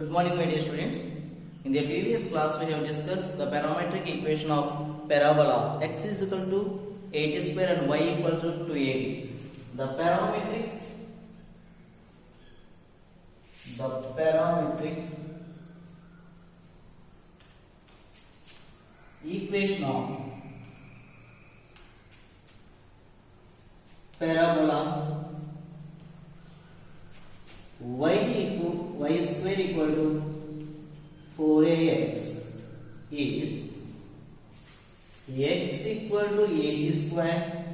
Good morning, my dear students. In the previous class, we have discussed the parametric equation of parabola x is equal to 80 square and y equal to 280. The parametric equation of parabola y square equal to 4ax is x equal to 80 square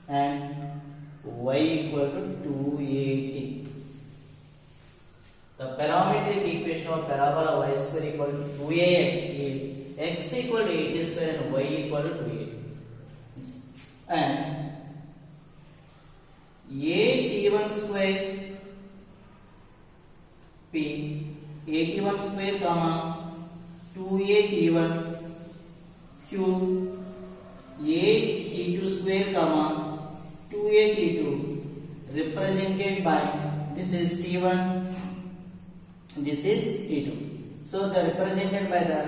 and y equal to 280. The parametric equation of parabola y square equal to 2ax is x equal to 80 square and y equal to 280. And a square p 81 square comma 2a cube a square comma 2a represented by this is t1, this is t2. So the represented by the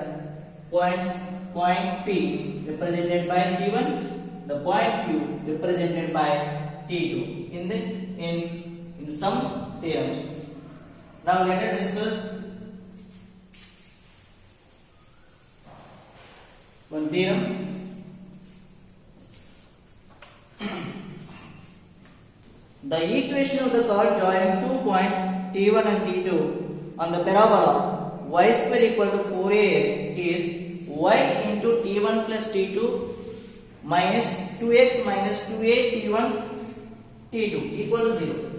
point p represented by t1, the point q represented by t2 in some terms. Now let us discuss one theorem. The equation of the curve joining 2 points t1 and t2 on the parabola y square equal to 4ax is y into t1 plus t2 minus 2x minus 2a t1 t2 equal to 0.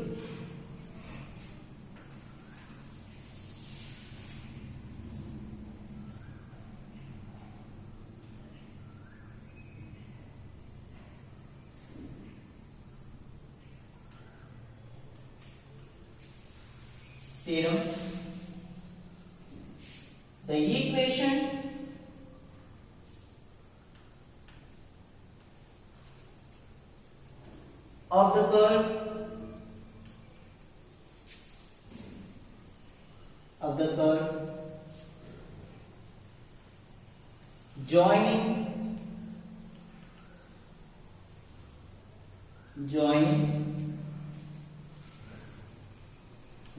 Theorem. The equation of the curve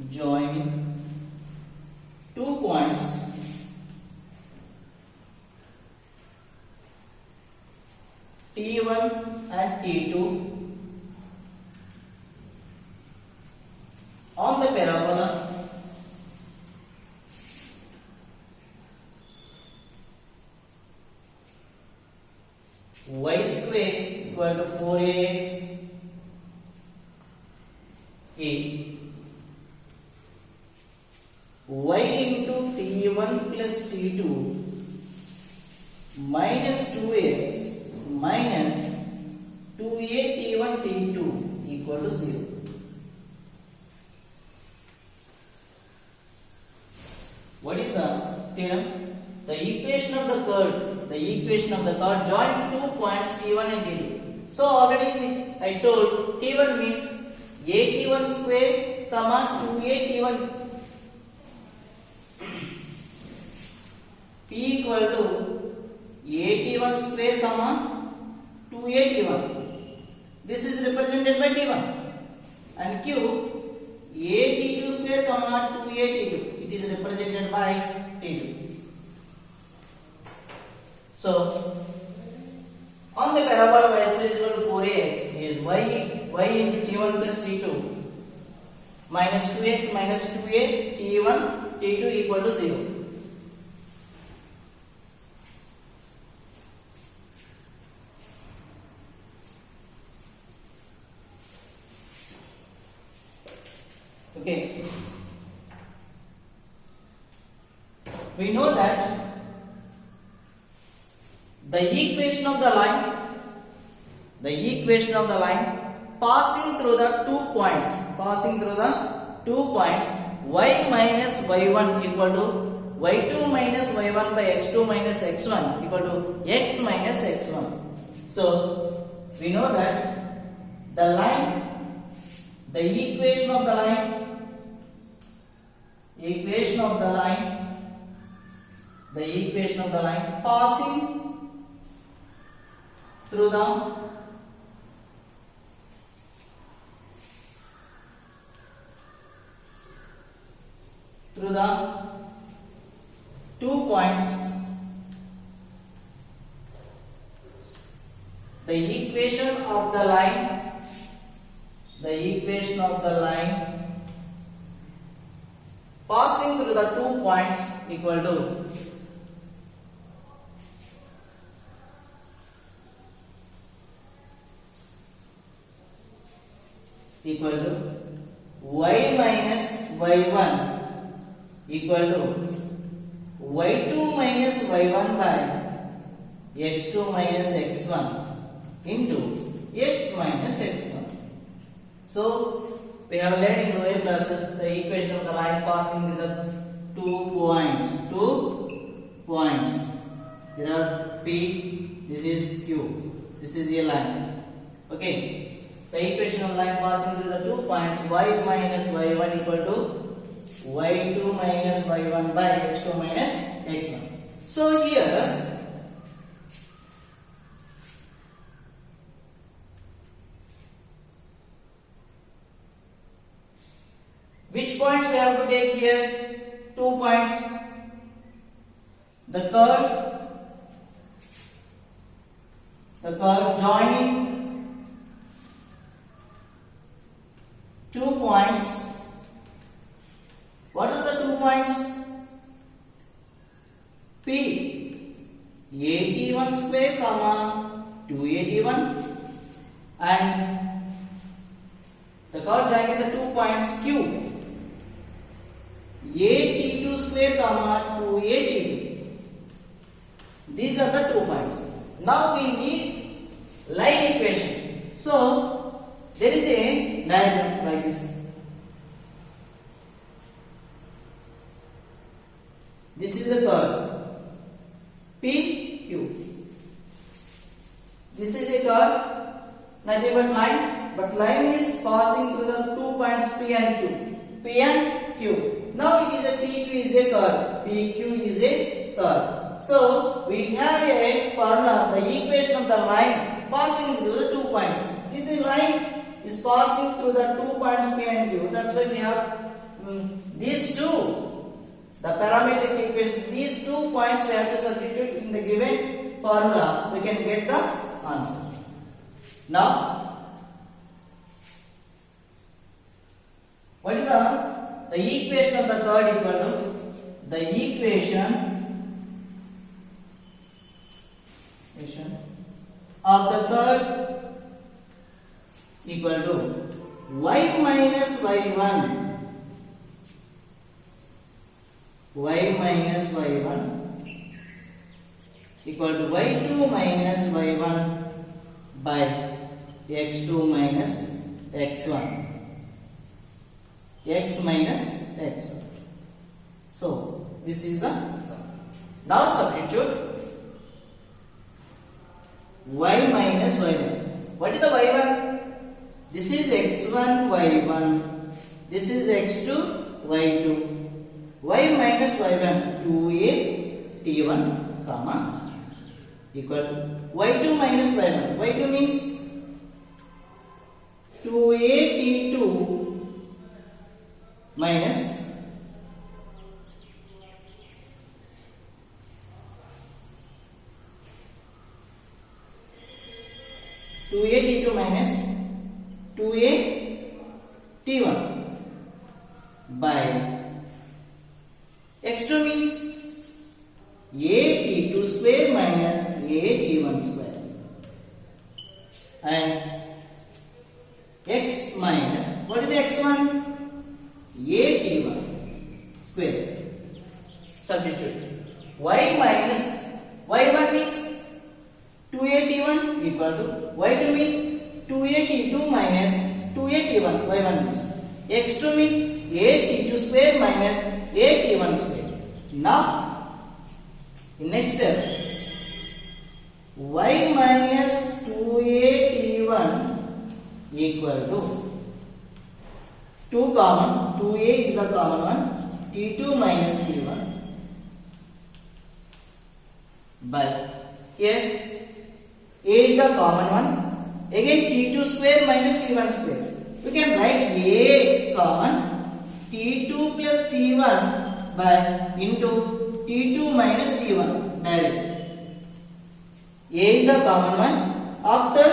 joining 2 points t1 and t2 on the parabola y square equal to 4ax is y into t1 plus t2 minus 2x minus 2a t1 t2 equal to 0. What is the theorem? The equation of the curve joining 2 points t1 and t2. So already I told t1 means a square comma 2a p equal to a square comma 2a this is represented by t1 and q a square comma 2a it is represented by t2. So on the parabola y square is equal to 4ax is y into t1 plus t2 minus 2x minus 2a t1 t2 equal to 0. Okay, we know that the equation of the line passing through the 2 points y minus y1 equal to y2 minus y1 by x2 minus x1 equal to x minus x1. So we know that the equation of the line equation of the line passing through the two points. The equation of the line passing through the 2 points equal to y minus y1 equal to y2 minus y1 by x2 minus x1 into x minus x1. So we have learned in lower classes the equation of the line passing with the 2 points. There are P, this is Q, this is a line. Okay. The equation of line passing through the 2 points y minus y1 equal to y2 minus y1 by x2 minus x1. So here which points we have to take here? 2 points. The curve joining 2 points. What are the 2 points? P, 81 square comma 281, and the curve joining the 2 points Q, 82 square comma 282. These are the 2 points. Now we need line equation. So there is a diagram like this. This is the curve P, Q. This is a curve, nothing but line is passing through the 2 points P and Q. Now it is a PQ is a curve, PQ is a curve. So we have a formula, the equation of the line passing through the 2 points. If the line is passing through the 2 points P and Q, that's why we have these two. The parametric equation, these 2 points we have to substitute in the given formula, we can get the answer. Now, what is the equation of the curve equal to? The equation of the curve equal to y minus y1 equal to y2 minus y1 by x2 minus x1, x minus x1. So this is the, now substitute y minus y1. What is the y1? This is x1 y1, this is x2 y2. Y minus y1 2a t1 comma equal to y2 minus y1. y2 means 2a t2 minus minus 2a t1 by x2 means a t2 square minus a t1 square, and x minus, what is the x1? A t1 square. Substitute y minus y1 means 2a t1 equal to y2 means 2a t2 minus 2a t1 y1 means x2 means a t2 square minus a t1 square. Now in next step y minus 2a t1 equal to 2 common, 2a is the common one, T2 minus T1 by here A is the common one. Again T2 square minus T1 square. We can write A common T2 plus T1 by into T2 minus T1 direct. A is the common one. After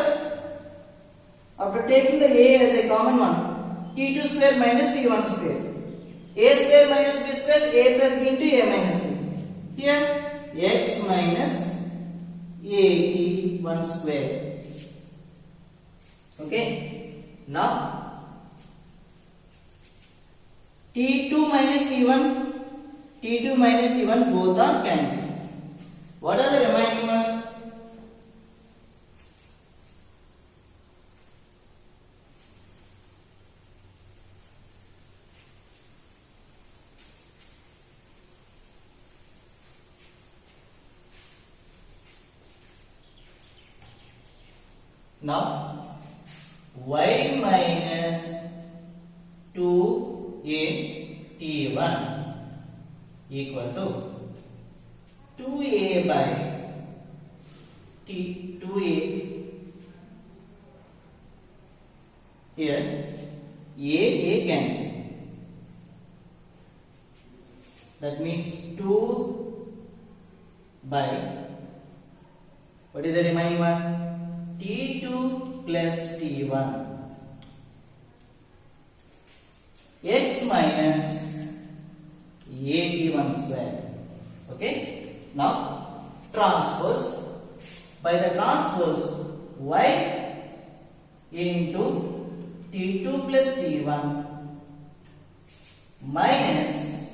taking the A as a common one, T2 square minus T1 square. A square minus B square, A plus B into A minus B. Here x minus A T1 square. Okay. Now T2 minus T1 both are cancelled. What are the remaining one? Now y minus 2a t1 equal to 2a by t 2a. Here a cancel. That means 2 by, what is the remaining one? T2 plus T1 x minus AT1 square. Okay. Now transpose. By the transpose, y into T2 plus T1 minus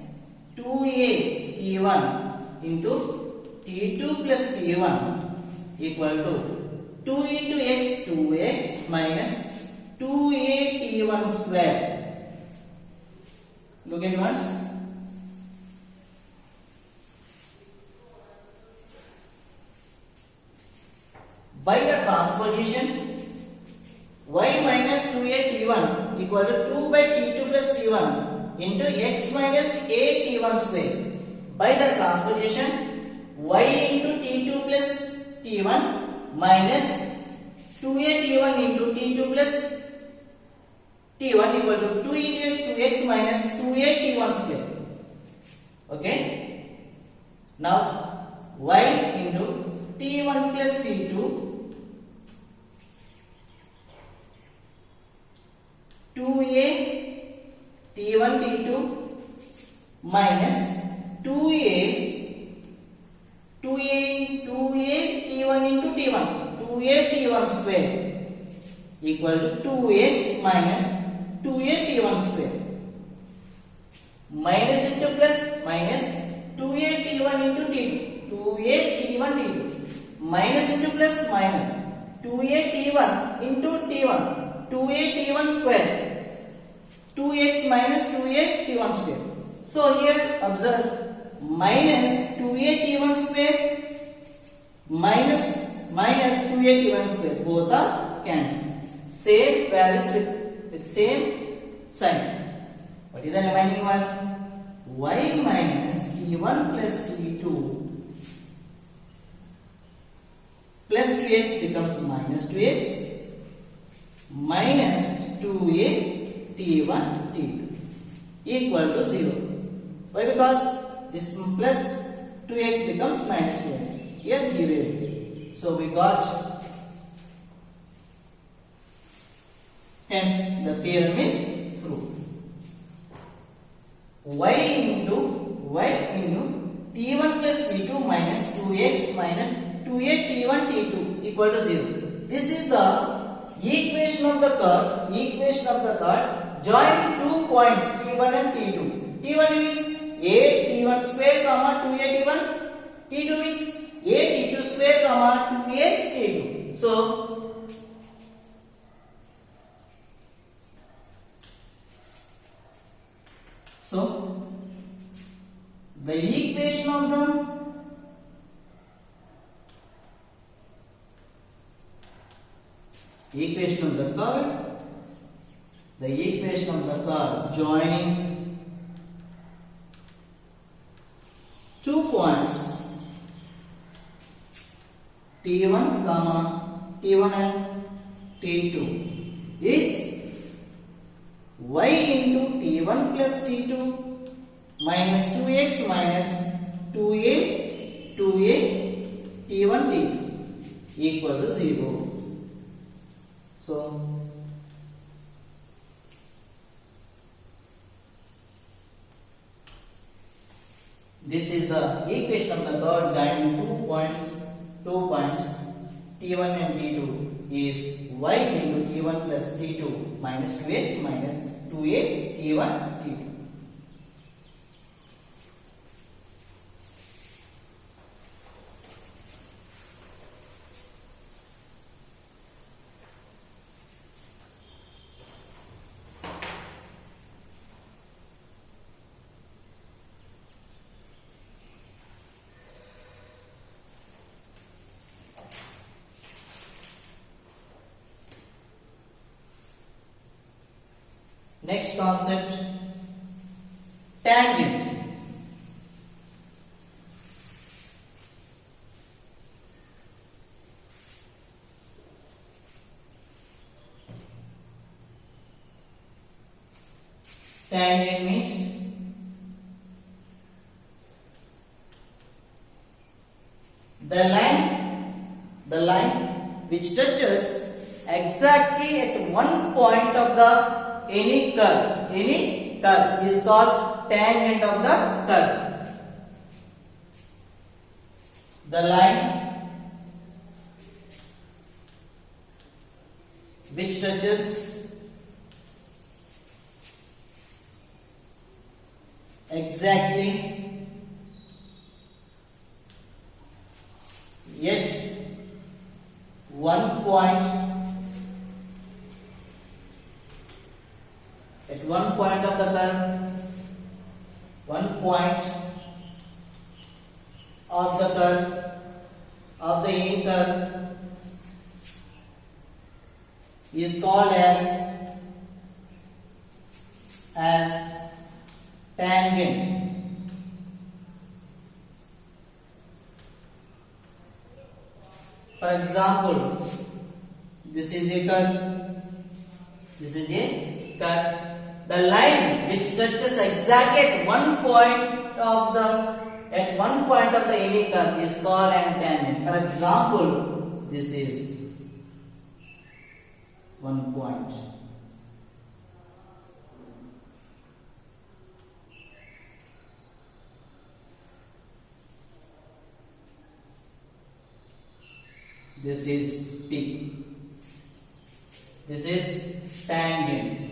2a T1 into T2 plus T1 equal to 2 into x 2x minus 2a T1 square. Look at once. By the transposition, y minus 2a T1 equal to 2 by T2 plus T1 into x minus a T1 square. By the transposition, y into T2 plus T1 minus 2a T1 into T2 plus T1 equal to 2 into x 2x minus 2a T1 square. Okay. Now y into T1 plus T2 2a T1 T2 minus 2a T1 into T1 2a T1 square equal to 2x minus 2a T1 square. Minus into plus minus 2a T1 into T2 2a T1 T2 minus into plus minus 2a T1 into T1 2a T1 square 2x minus 2a T1 square. So here observe minus 2a T1 square minus 2a T1 square both are cancelled. Same values with same sign. What is the remaining one? Y minus T1 plus T2 plus 2x becomes minus 2x minus 2a T1 T2 equal to 0. Why? Because this plus 2x becomes minus 2x. Here 0. So we got, hence the theorem is proved. Y into T1 plus T2 minus 2x minus 2a T1 T2 equal to 0. This is the equation of the curve joining 2 points T1 and T2. T1 means a T1 square comma 2a T1. T2 means a T2 square comma 2a T2. So the equation of the equation of the curve joining 2 points T1 comma T1 and T2 is y into T1 plus T2 minus 2x minus 2a T1 T2 equal to 0. So this is the equation of the curve joining 2 points T1 and T2 is y into T1 plus T2 minus 2x minus 2a T1 T2. Next concept, tangent. Tangent means the line which touches exactly at one point of the any curve is called tangent of the curve. The line which touches exactly at one point of the curve, of the any curve is called as tangent. For example, this is a curve. The line which touches exactly at one point of the any curve is called an tangent. For example, this is one point. This is T. This is tangent.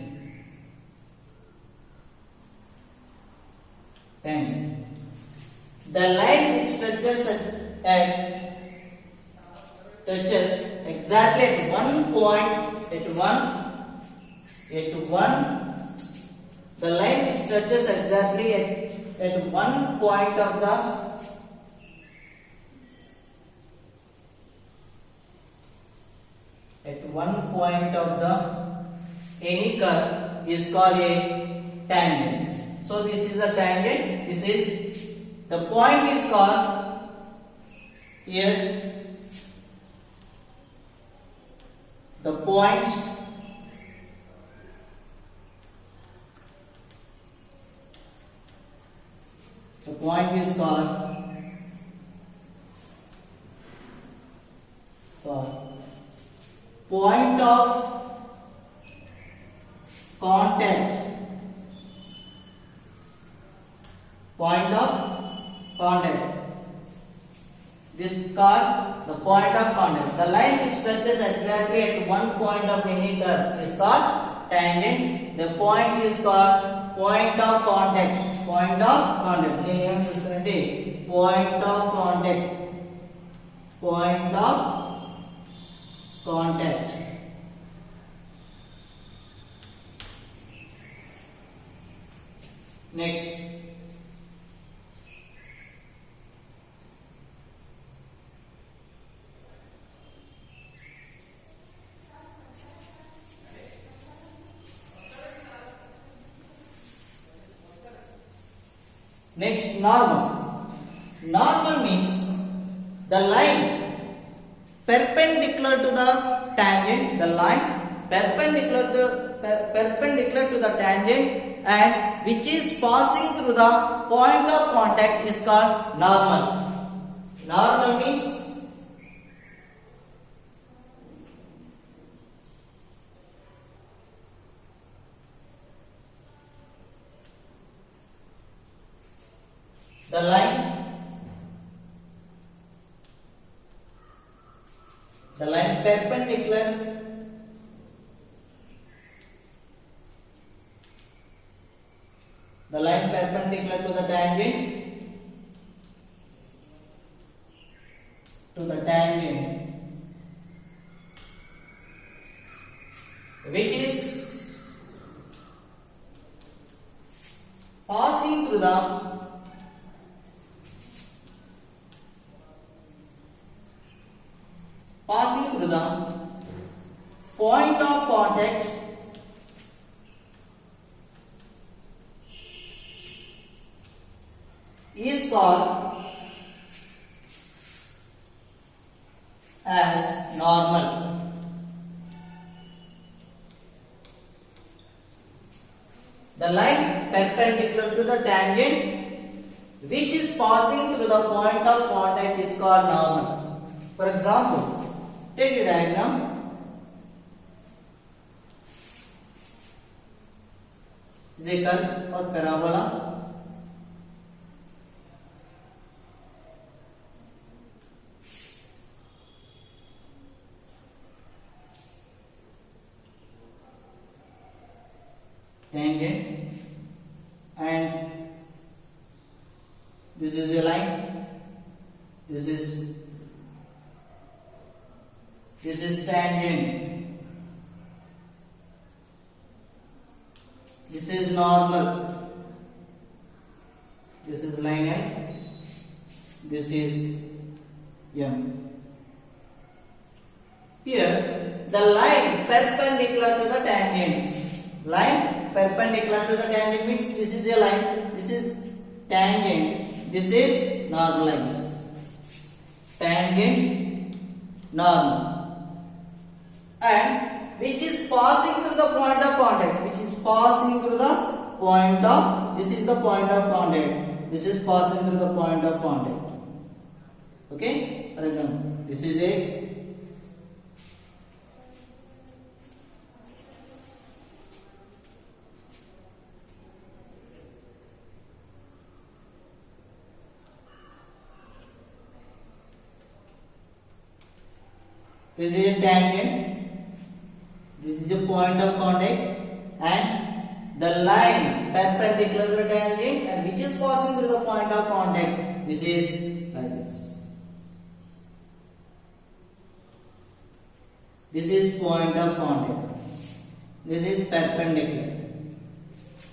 The line which touches exactly at one point the line which touches exactly at one point of the any curve is called a tangent. So this is a tangent. This is the point is called here. The point is called point of contact. This is called the point of contact. The line which touches exactly at one point of any curve is called tangent. The point is called point of contact. Point of contact. Next, normal. Normal means the line perpendicular to the tangent, the line perpendicular to the tangent and which is passing through the point of contact is called normal. Normal means the line perpendicular to the tangent which is passing through the point of contact is called as normal. The line perpendicular to the tangent which is passing through the point of contact is called normal. For example, take a diagram. Is a curve or parabola. Tangent and this is a line, this is tangent, this is normal, this is line L, this is M. Here the line perpendicular to the tangent, means this is a line, this is tangent, this is normal lines, tangent, normal, and which is passing through the point of contact, this is passing through the point of contact. Okay, for example, this is a tangent, this is a point of contact, and the line perpendicular to the tangent and which is passing through the point of contact, this is like this. This is point of contact, this is perpendicular,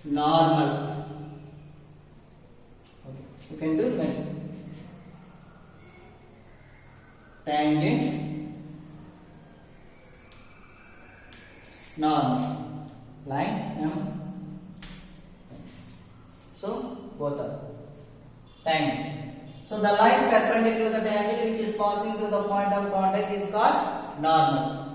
normal. Okay, you can do that. Tangent, normal, line M. So both are tangent. So the line perpendicular to the tangent which is passing through the point of contact is called normal.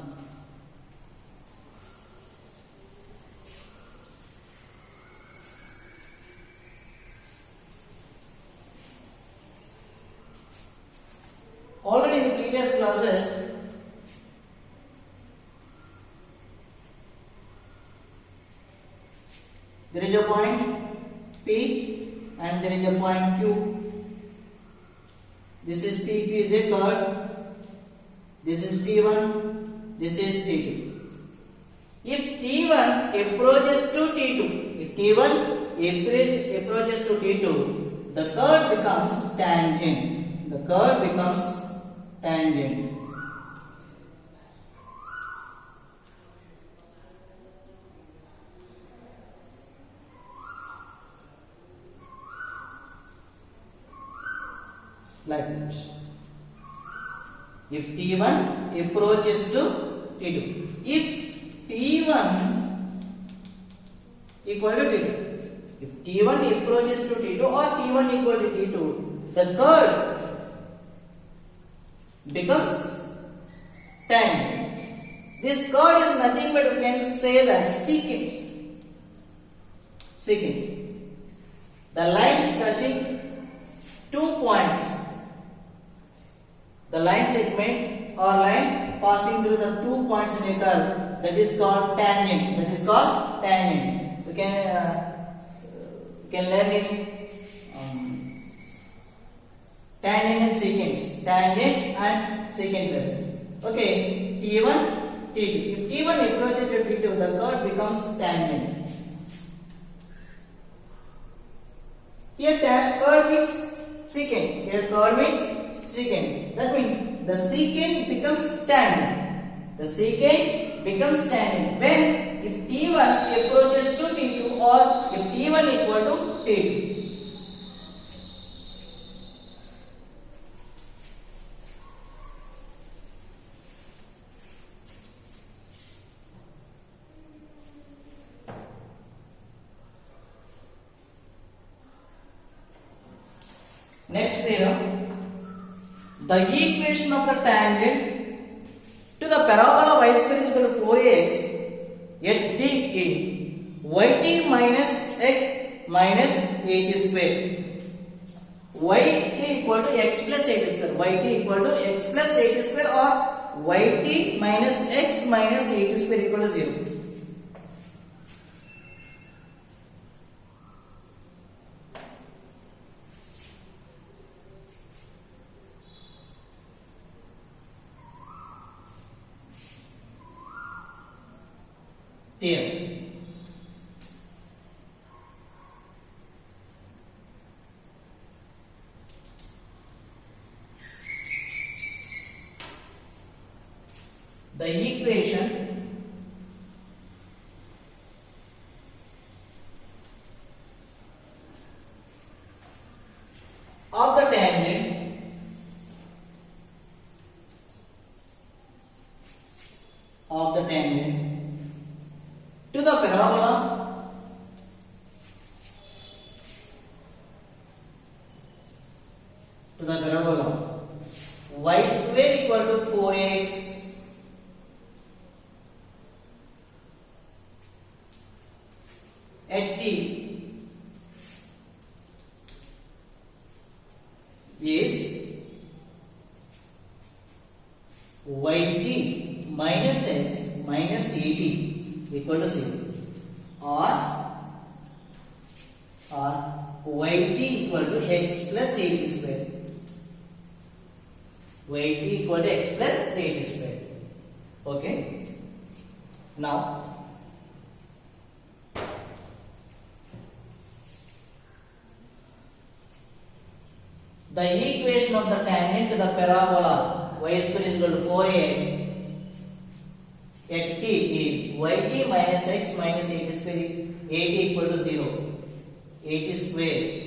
Already in the previous classes there is a point P and there is a point Q. This is PQ is a curve. This is T1. This is T2. If T1 approaches to T2, the curve becomes tangent. Like that. If T1 approaches to T2, if T1 equal to T2, if T1 approaches to T2 or T1 equal to T2, the curve becomes tangent. This curve is nothing but we can say that secant. The line touching 2 points. The line segment or line passing through the 2 points in a curve, that is called tangent. We can learn in tangent and secant lesson. Okay, T1, T2. If T1 approaches to T2, the curve becomes tangent. Here curve means secant. That means the secant becomes tangent. When if T1 approaches to T2 or if T1 equal to T2. Next theorem, the equation of the tangent to the parabola y square is equal to 4ax at t is yt minus x minus 8 square. Yt equal to x plus 8 square. Yt equal to x plus 8 square or yt minus x minus 8 square equal to 0. Here, the equation of the tangent to the parabola y square equal to 4x at t is yt minus x minus 80 equal to 0 or yt equal to x plus 8 square. Yt equal to x plus 8 square. Okay. Now the equation of the tangent to the parabola y square is equal to 4ax at t is yt minus x minus 8 square. 8 equal to 0. 8 square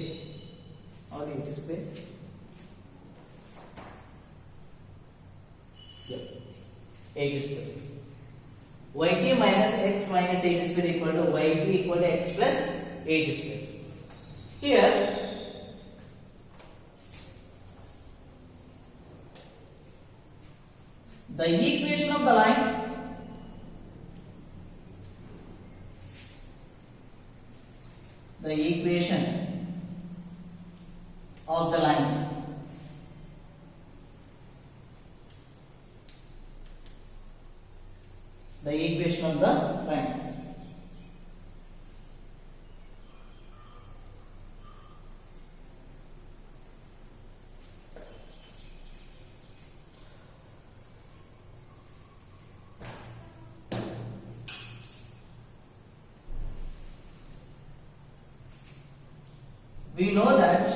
or 8 square. Yeah. 8 square. Yt minus x minus 8 square equal to yt equal to x plus 8 square. Here the equation of the line the equation of the line we know that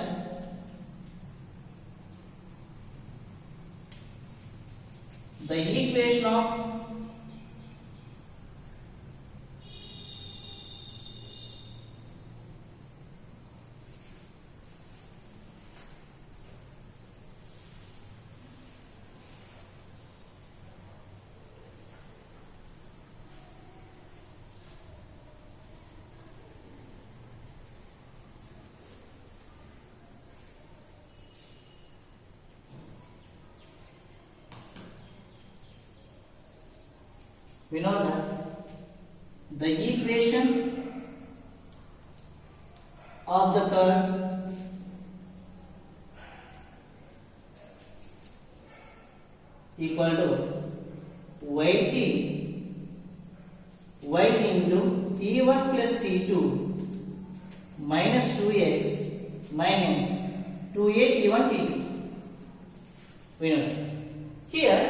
the equation of we know that the equation of the curve equal to yt y into t1 plus t2 minus 2x minus 2a t1 t2. We know here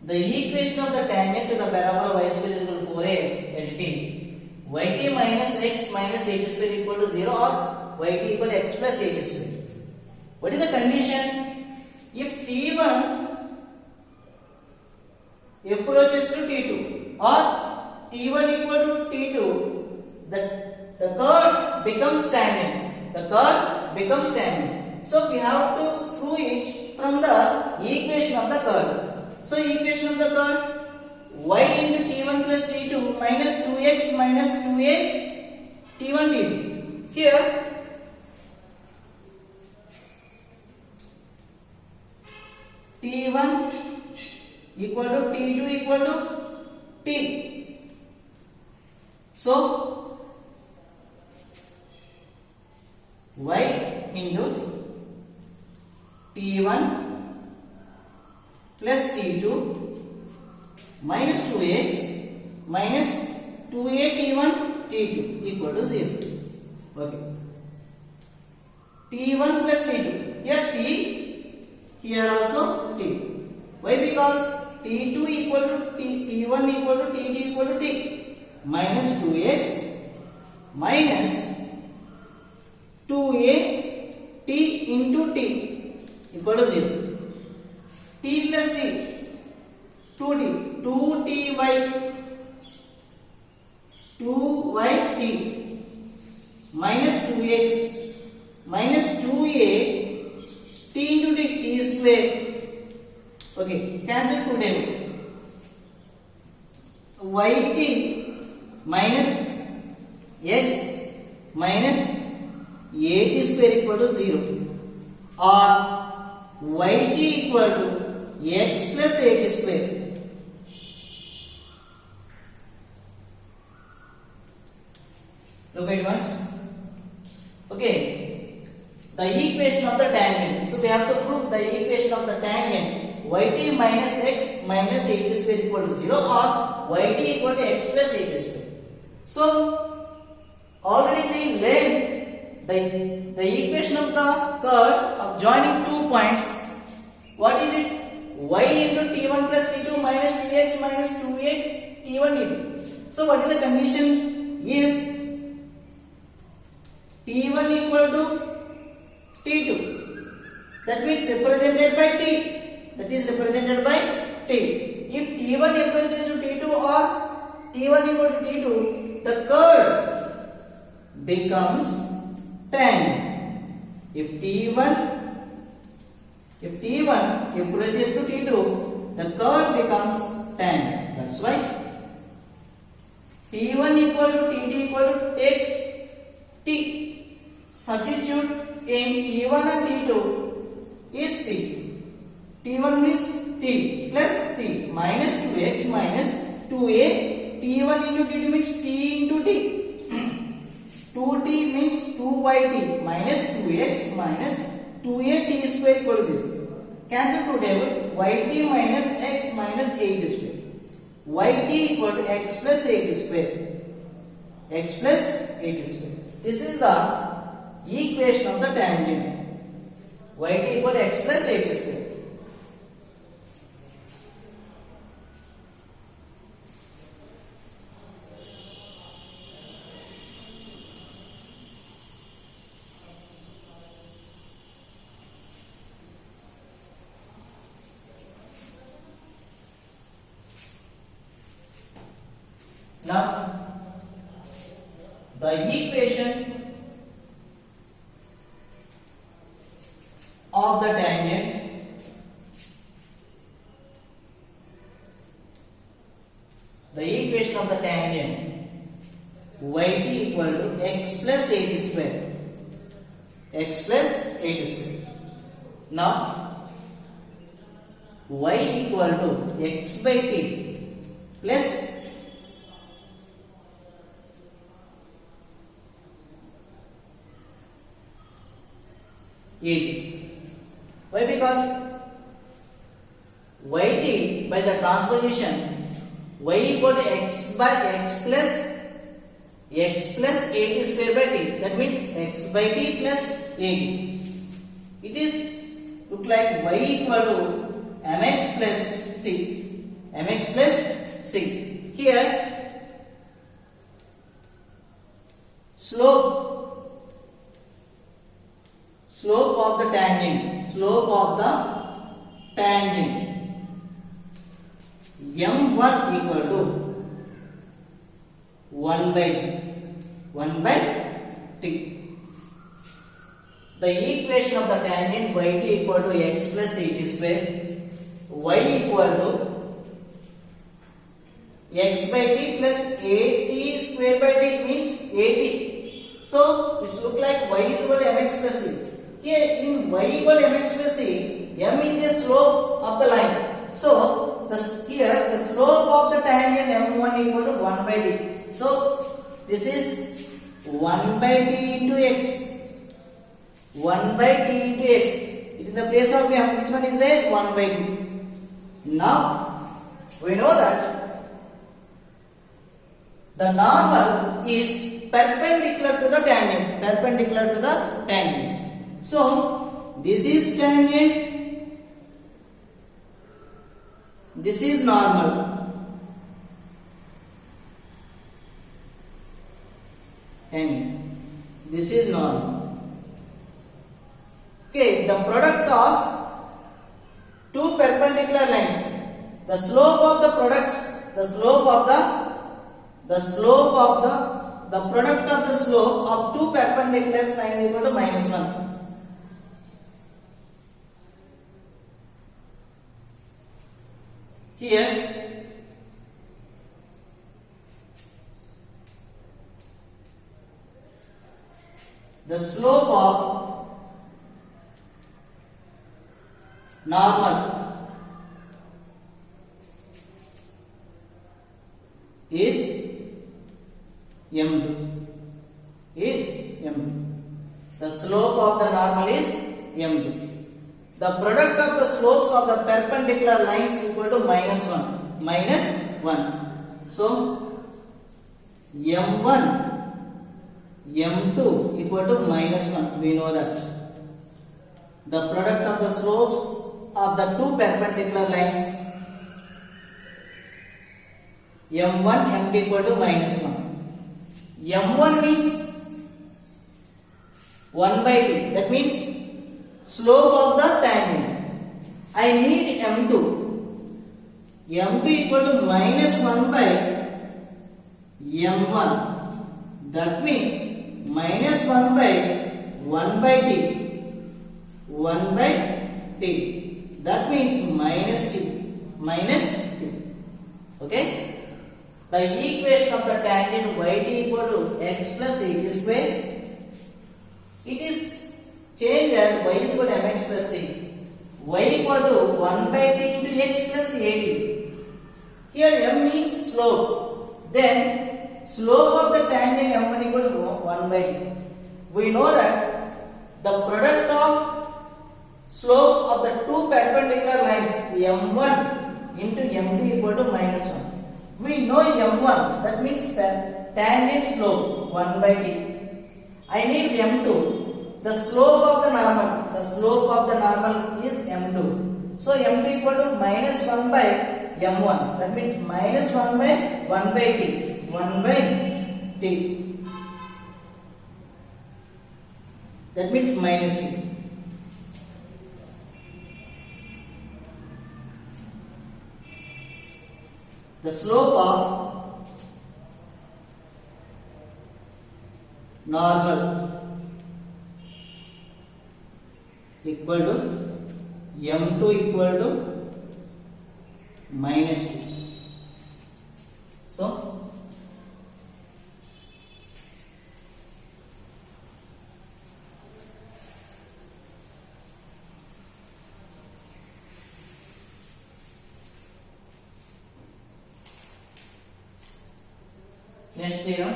the equation of the tangent to the parabola y square is equal to 4x at t, yt minus x minus 8 square equal to 0 or yt equal to x plus 8 square. What is the condition? If t1 approaches to t2 or t1 equal to t2, the curve becomes tangent. The curve becomes tangent. So we have to prove it from the equation of the curve. So equation of the curve y into t1 plus t2 minus 2x minus 2a t1 t2. Here t1 equal to t2 equal to t. So y into t1 plus t2 minus 2x minus 2a t1 t2 equal to 0. Okay. t1 plus t2. Here t, here also t. Why? Because t2 equal to t1 equal to tt equal to t minus 2x minus 2a t into t equal to 0. t plus t 2t 2yt minus 2x minus 2a t into t square. Okay, cancel 2 them. yt minus x minus 8t square equal to 0 or yt equal to x plus 8 square. Look at once. Okay, the equation of the tangent. So we have to prove the equation of the tangent yt minus x minus 8 square equal to 0 or yt equal to x plus 8 square. So already we learned the equation of the curve of joining 2 points. What is it? Y into t1 plus t2 minus 2x minus 2a t1 t2. So what is the condition? If t1 equal to t2, that means represented by t, that is represented by t. If t1 approaches to t2 or t1 equal to t2, the curve becomes tangent. If t1 approaches to t2, the curve becomes tangent. That's why t1 equal to tt equal to take t. Substitute in t1 and t2 is t. t1 is t plus t minus 2x minus 2a t1 into t2 means t into t. 2t means 2yt minus 2x minus 2a t square equal to 0. Cancel 2 table. Yt minus x minus 8 square. Yt equal to x plus 8 square. X plus 8 square. This is the equation of the tangent. Yt equal to x plus 8 square. Now, the equation of the tangent yt equal to x plus 8 square. X plus 8 square. Now y equal to x by t plus et. Why? Because yt by the transposition y equal to x by x plus at square by t. That means x by t plus at. It is look like y equal to mx plus c. Here slope of the tangent m1 equal to 1 by t. The equation of the tangent yt equal to x plus at square, y equal to x by t plus at square by t means 80. So it's look like y is equal to mx plus c. Here in y equal to mx plus c, m is a slope of the line. So here the slope of the tangent m1 equal to 1 by t. So this is 1 by t into x. 1 by t into x. It is in the place of m. Which one is there? 1 by t. Now we know that the normal is perpendicular to the tangent. So this is tangent, this is normal. And this is normal. Okay, the product of two perpendicular lines, the slope of the product of the slope of two perpendicular lines equal to -1. Here the slope of normal is m2. The slope of the normal is m2. The product of the slopes of the perpendicular lines equal to -1. So m1 m2 equal to -1. We know that the product of the slopes of the two perpendicular lines m1 m2 equal to -1. m1 means 1 by t. That means slope of the tangent. I need m2. m2 equal to -1 by m1. That means -1 by 1 by t. 1 by t. That means -t. Okay. The equation of the tangent yt equal to x plus at square. It is changed as y is equal to mx plus c. Y equal to 1 by t into x plus at. Here m means slope. Then slope of the tangent m1 equal to 1 by t. We know that the product of slopes of the two perpendicular lines m1 into m2 equal to -1. We know m1, that means tangent slope 1 by t. I need m2. The slope of the normal is m2. So m2 equal to -1 by m1. That means -1 by 1 by t. 1 by t. That means -t. The slope of normal equal to m2 equal to -t. So Next theorem.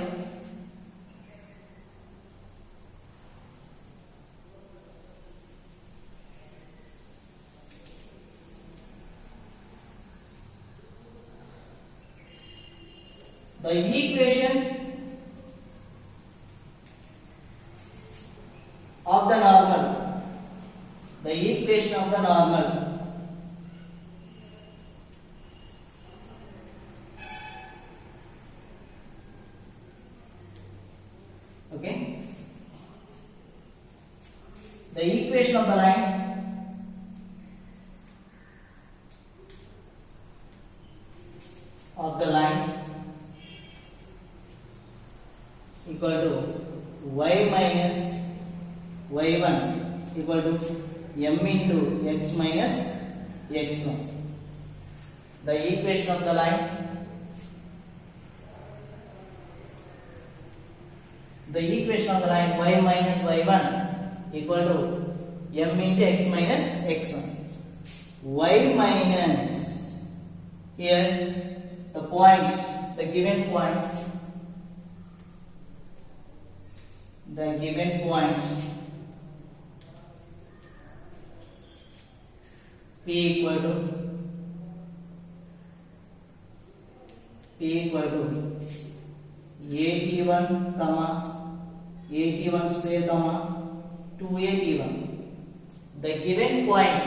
The equation of the normal. The equation of the normal. Okay. The equation of the line equal to y minus y1 equal to m into x minus x1. The equation of the line. The equation of the line y minus y1 equal to m into x minus x1. Y minus, here the point, the given point p equal to at1 comma at1 square comma 2at1. The given point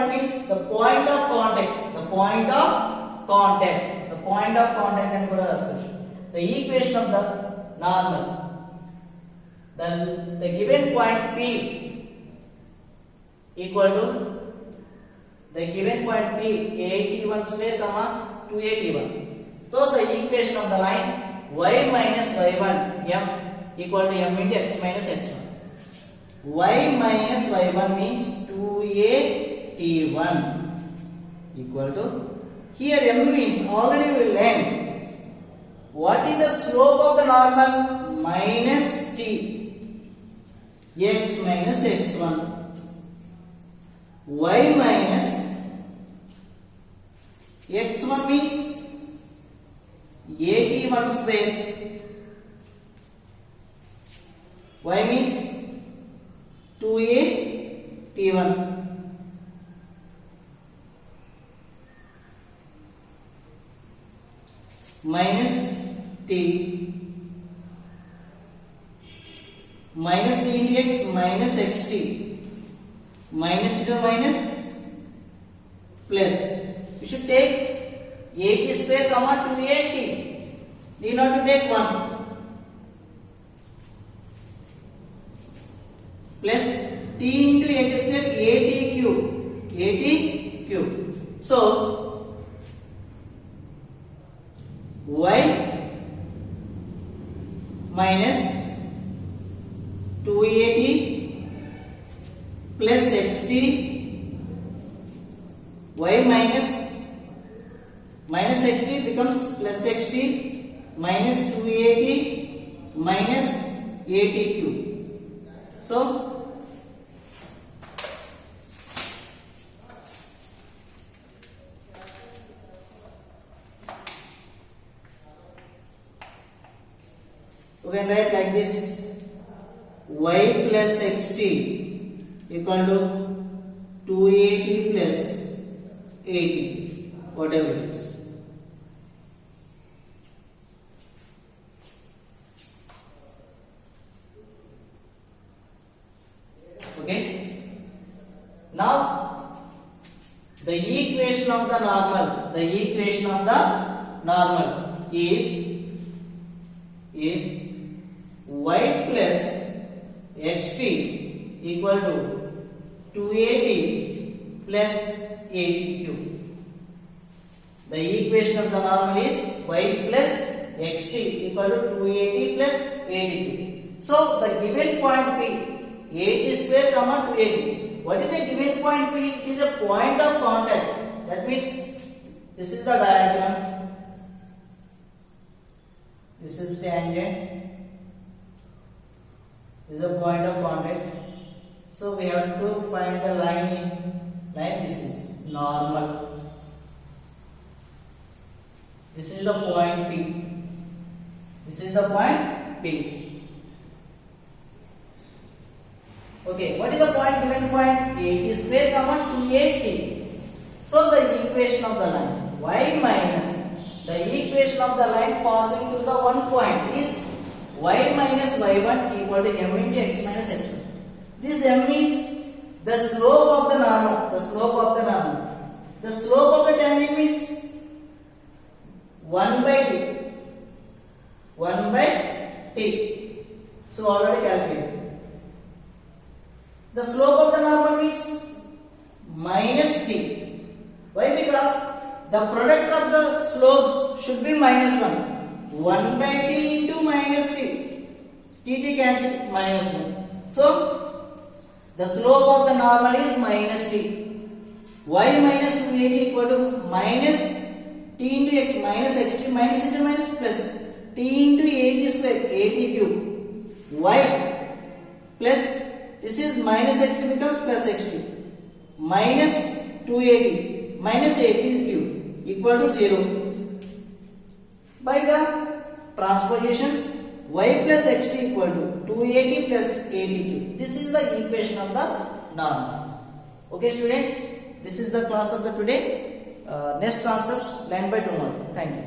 means the point of contact. The point of contact and kuda raskochu. The equation of the normal. The given point p equal to at1 square comma 2at1. So the equation of the line y minus y1 m equal to m into x minus x1. Y minus y1 means 2at1 equal to, here m means already we learned what is the slope of the normal, minus t, x minus x1. Y minus x1 means at1 square. Y means 2at1 minus t, minus t into x minus xt, minus into minus plus. You should take at square comma 2at. Need not to take 1 plus t into at square at cube. So y minus 2at plus xt, y minus xt becomes plus xt minus 2at minus at cube. So we can write like this: y plus xt equal to 2at plus at, whatever it is. Okay. Now the equation of the normal is y plus xt equal to 2at plus at cube. The equation of the normal is y plus xt equal to 2at plus at cube. So the given point p, at square comma 2at. What is the given point p? It is a point of contact. That means this is the diagram. This is tangent. This is a point of contact. So we have to find the line. This is normal. This is the point P. This is the point P. Okay, what is the point given point? 80 square comma 280. So the equation of the line y minus the equation of the line passing through the one point is y minus y1 equal to m into x minus x1. This m is the slope of the normal. The slope of the normal. The slope of the tangent means 1 by t. 1 by t. So already calculated. The slope of the normal means minus t. Why? Because the product of the slopes should be minus 1. 1 by t into minus t. T cancels minus 1. So the slope of the normal is minus t. Y minus 280 equal to minus t into x minus xt minus into minus plus t into 80 square 80 cube. Y plus this is minus xt becomes plus xt minus 280 minus 80 cube equal to 0. By the transpositions y plus xt equal to 280 plus 80 cube. This is the equation of the normal. Okay students, this is the class of the today. Next concepts line by tomorrow. Thank you.